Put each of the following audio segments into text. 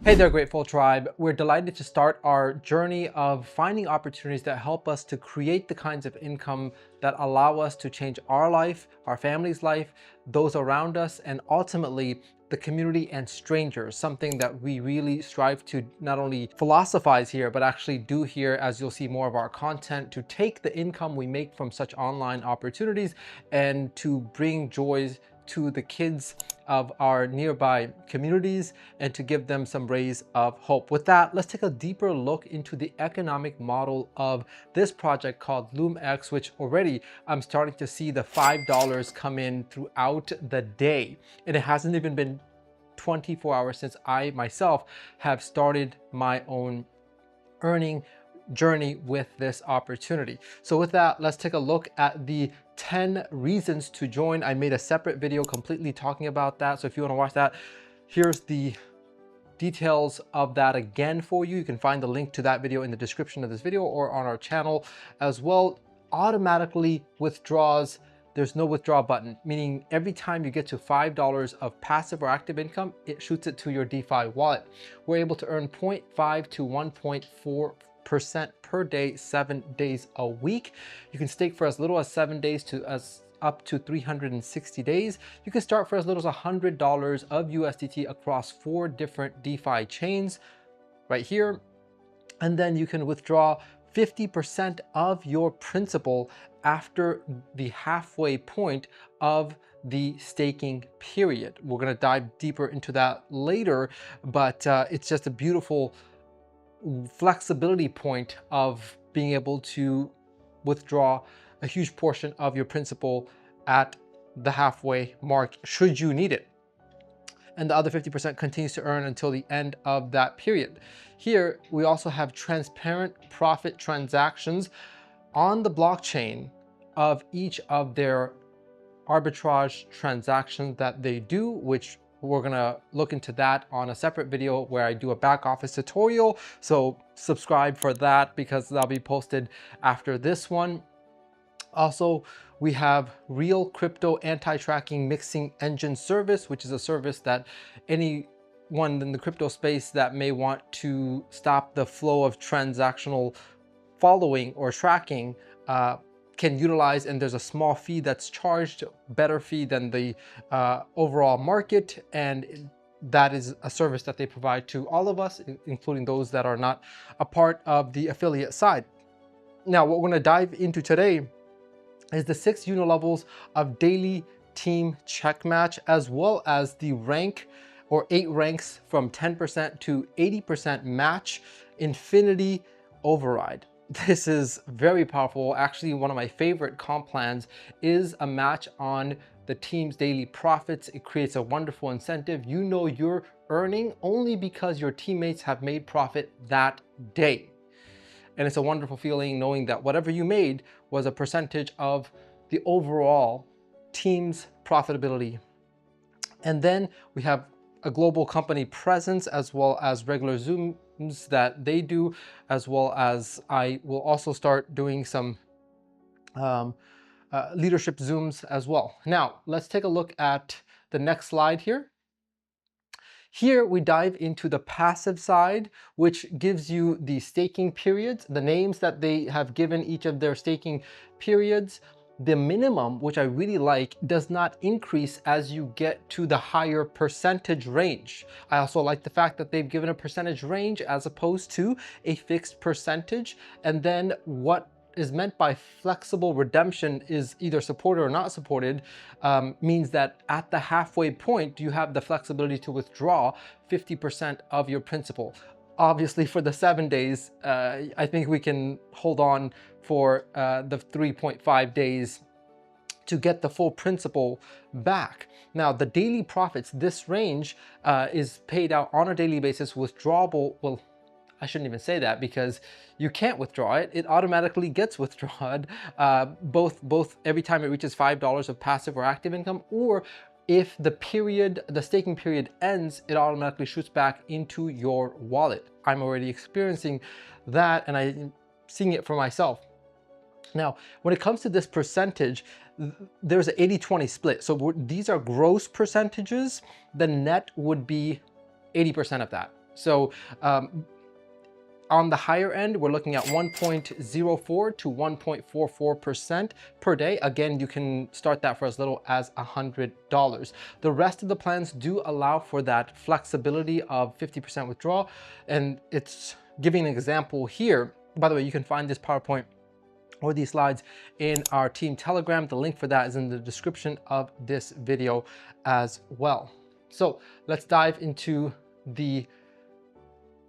Hey there, Grateful Tribe. We're delighted to start our journey of finding opportunities that help us to create the kinds of income that allow us to change our life, our family's life, those around us, and ultimately the community and strangers, something that we really strive to not only philosophize here, but actually do here as you'll see more of our content, to take the income we make from such online opportunities and to bring joys to the kids of our nearby communities and to give them some rays of hope. With that, let's take a deeper look into the economic model of this project called LoomX, which already I'm starting to see the $5 come in throughout the day. And it hasn't even been 24 hours since I myself have started my own earning journey with this opportunity. So with that, let's take a look at the 10 reasons to join. I made a separate video completely talking about that. So if you want to watch that, here's the details of that again for you. You can find the link to that video in the description of this video or on our channel as well. Automatically withdraws. There's no withdraw button, meaning every time you get to $5 of passive or active income, it shoots it to your DeFi wallet. We're able to earn 0.5 to 1.4% per day, 7 days a week. You can stake for as little as 7 days to up to 360 days. You can start for as little as $100 of USDT across 4 different DeFi chains right here. And then you can withdraw 50% of your principal after the halfway point of the staking period. We're going to dive deeper into that later, but it's just a beautiful flexibility point of being able to withdraw a huge portion of your principal at the halfway mark should you need it. And the other 50% continues to earn until the end of that period. Here, we also have transparent profit transactions on the blockchain of each of their arbitrage transactions that they do, which we're gonna look into that on a separate video where I do a back office tutorial. So subscribe for that because that'll be posted after this one. Also, we have Real Crypto Anti-Tracking Mixing Engine Service, which is a service that anyone in the crypto space that may want to stop the flow of transactional following or tracking can utilize, and there's a small fee that's charged, better fee than the overall market, and that is a service that they provide to all of us, including those that are not a part of the affiliate side. Now, what we're going to dive into today is the 6 levels of daily team check match, as well as the rank or 8 ranks from 10% to 80% match Infinity Override. This is very powerful. Actually, one of my favorite comp plans is a match on the team's daily profits. It creates a wonderful incentive. You know you're earning only because your teammates have made profit that day. And it's a wonderful feeling knowing that whatever you made was a percentage of the overall team's profitability. And then we have a global company presence, as well as regular Zooms that they do, as well as I will also start doing some leadership Zooms as well. Now, let's take a look at the next slide here. Here we dive into the passive side, which gives you the staking periods, the names that they have given each of their staking periods. The minimum, which I really like, does not increase as you get to the higher percentage range. I also like the fact that they've given a percentage range as opposed to a fixed percentage. And then what is meant by flexible redemption is either supported or not supported, means that at the halfway point, you have the flexibility to withdraw 50% of your principal. Obviously, for the 7 days, I think we can hold on for the 3.5 days to get the full principal back. Now, the daily profits, this range is paid out on a daily basis, withdrawable. Well, I shouldn't even say that because you can't withdraw it. It automatically gets withdrawn both every time it reaches $5 of passive or active income, or if the staking period ends, it automatically shoots back into your wallet. I'm already experiencing that and I'm seeing it for myself. Now, when it comes to this percentage, there's an 80-20 split. So these are gross percentages. The net would be 80% of that. So on the higher end, we're looking at 1.04 to 1.44% per day. Again, you can start that for as little as $100. The rest of the plans do allow for that flexibility of 50% withdrawal. And it's giving an example here. By the way, you can find this PowerPoint or these slides in our team Telegram. The link for that is in the description of this video as well. So let's dive into the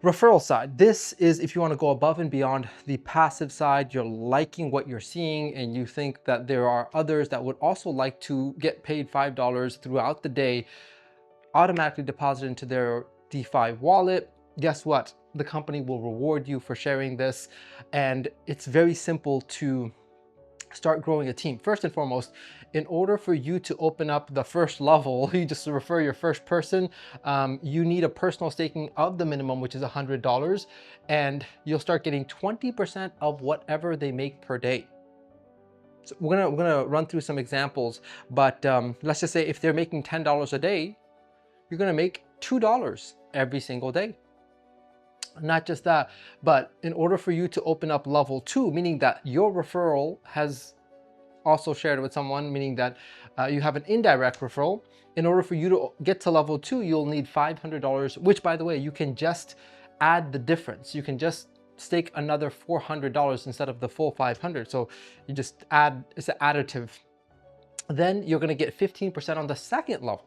referral side. This is if you want to go above and beyond the passive side, you're liking what you're seeing and you think that there are others that would also like to get paid $5 throughout the day, automatically deposit into their DeFi wallet. Guess what? The company will reward you for sharing this. And it's very simple to start growing a team. First and foremost, in order for you to open up the first level, you just refer your first person, you need a personal staking of the minimum, which is $100, and you'll start getting 20% of whatever they make per day. So we're gonna run through some examples, but let's just say if they're making $10 a day, you're gonna make $2 every single day. Not just that, but in order for you to open up level 2, meaning that your referral has also shared with someone, meaning that you have an indirect referral, in order for you to get to level 2, you'll need $500, which by the way, you can just add the difference. You can just stake another $400 instead of the full 500. So you just add, it's an additive. Then you're gonna get 15% on the second level.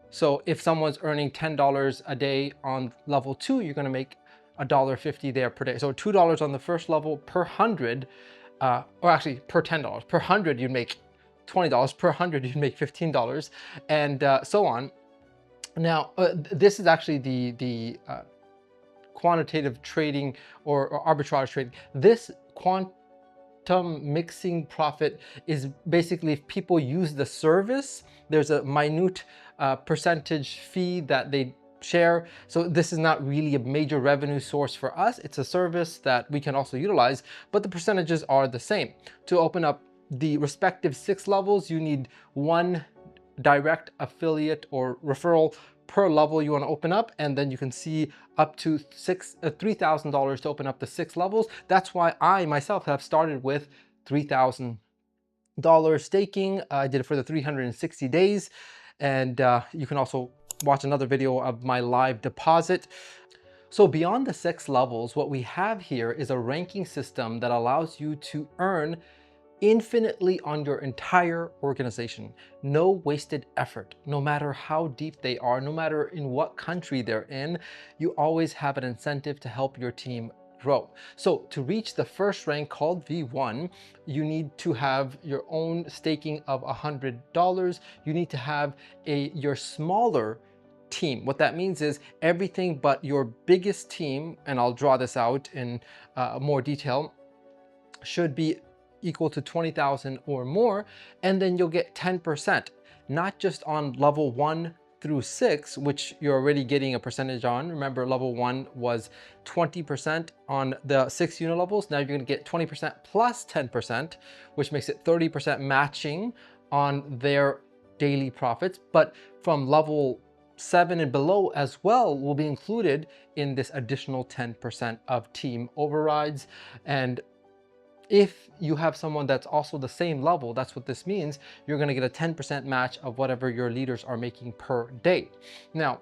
So if someone's earning $10 a day on level 2, you're gonna make $1.50 there per day. So $2 on the first level per 100, or actually per $10. Per 100 you'd make $20, per 100 you'd make $15, and so on. Now, this is actually the quantitative trading or arbitrage trading. This quantum mixing profit is basically if people use the service, there's a minute percentage fee that they share. So this is not really a major revenue source for us. It's a service that we can also utilize, but the percentages are the same. To open up the respective 6 levels, you need 1 direct affiliate or referral per level you want to open up, and then you can see up to $3,000 to open up the 6 levels. That's why I myself have started with $3,000 staking. I did it for the 360 days, and you can also watch another video of my live deposit. So beyond the 6 levels, what we have here is a ranking system that allows you to earn infinitely on your entire organization. No wasted effort. No matter how deep they are, no matter in what country they're in, you always have an incentive to help your team grow. So to reach the first rank called V1, you need to have your own staking of $100. You need to have your smaller team. What that means is everything but your biggest team, and I'll draw this out in more detail, should be equal to 20,000 or more, and then you'll get 10%, not just on level 1 through 6, which you're already getting a percentage on. Remember, level 1 was 20% on the 6 unit levels. Now you're going to get 20% plus 10%, which makes it 30% matching on their daily profits. But from level 7 and below as well will be included in this additional 10% of team overrides. And if you have someone that's also the same level, that's what this means, you're gonna get a 10% match of whatever your leaders are making per day. Now,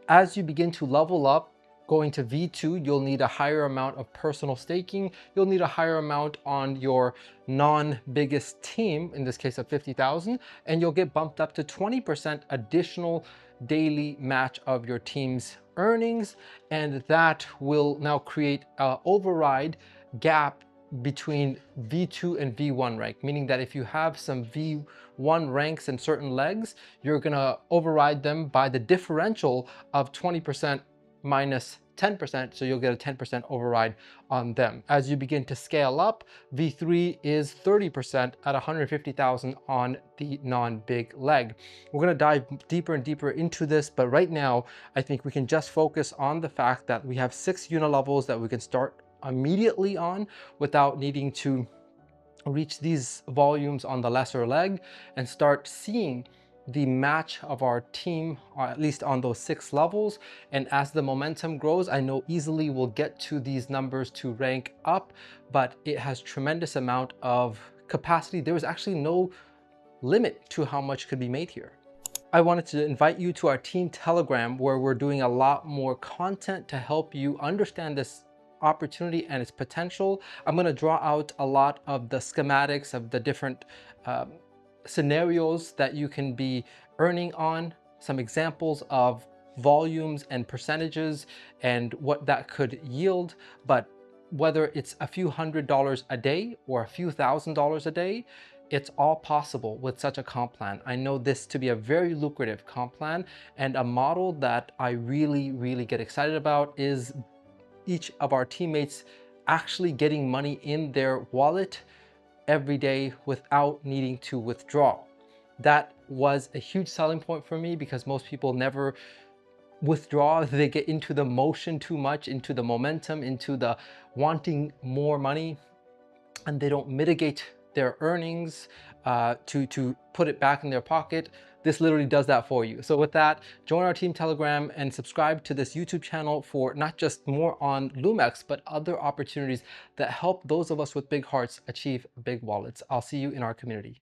as you begin to level up, going to V2, you'll need a higher amount of personal staking. You'll need a higher amount on your non-biggest team, in this case of 50,000, and you'll get bumped up to 20% additional daily match of your team's earnings. And that will now create an override gap between V2 and V1 rank, meaning that if you have some V1 ranks in certain legs, you're gonna override them by the differential of 20% minus 10%, so you'll get a 10% override on them. As you begin to scale up, V3 is 30% at 150,000 on the non-big leg. We're gonna dive deeper and deeper into this, but right now, I think we can just focus on the fact that we have 6 unit levels that we can start immediately on without needing to reach these volumes on the lesser leg and start seeing the match of our team, or at least on those 6 levels. And as the momentum grows, I know easily we'll get to these numbers to rank up, but it has tremendous amount of capacity. There is actually no limit to how much could be made here. I wanted to invite you to our team Telegram, where we're doing a lot more content to help you understand this opportunity and its potential. I'm going to draw out a lot of the schematics of the different scenarios that you can be earning on, some examples of volumes and percentages and what that could yield. But whether it's a few $100s a day or a few $1,000s a day, it's all possible with such a comp plan. I know this to be a very lucrative comp plan, and a model that I really get excited about is each of our teammates actually getting money in their wallet every day without needing to withdraw. That was a huge selling point for me because most people never withdraw. They get into the motion too much, into the momentum, into the wanting more money, and they don't mitigate their earnings to put it back in their pocket. This literally does that for you. So with that, join our team Telegram and subscribe to this YouTube channel for not just more on Lumex, but other opportunities that help those of us with big hearts achieve big wallets. I'll see you in our community.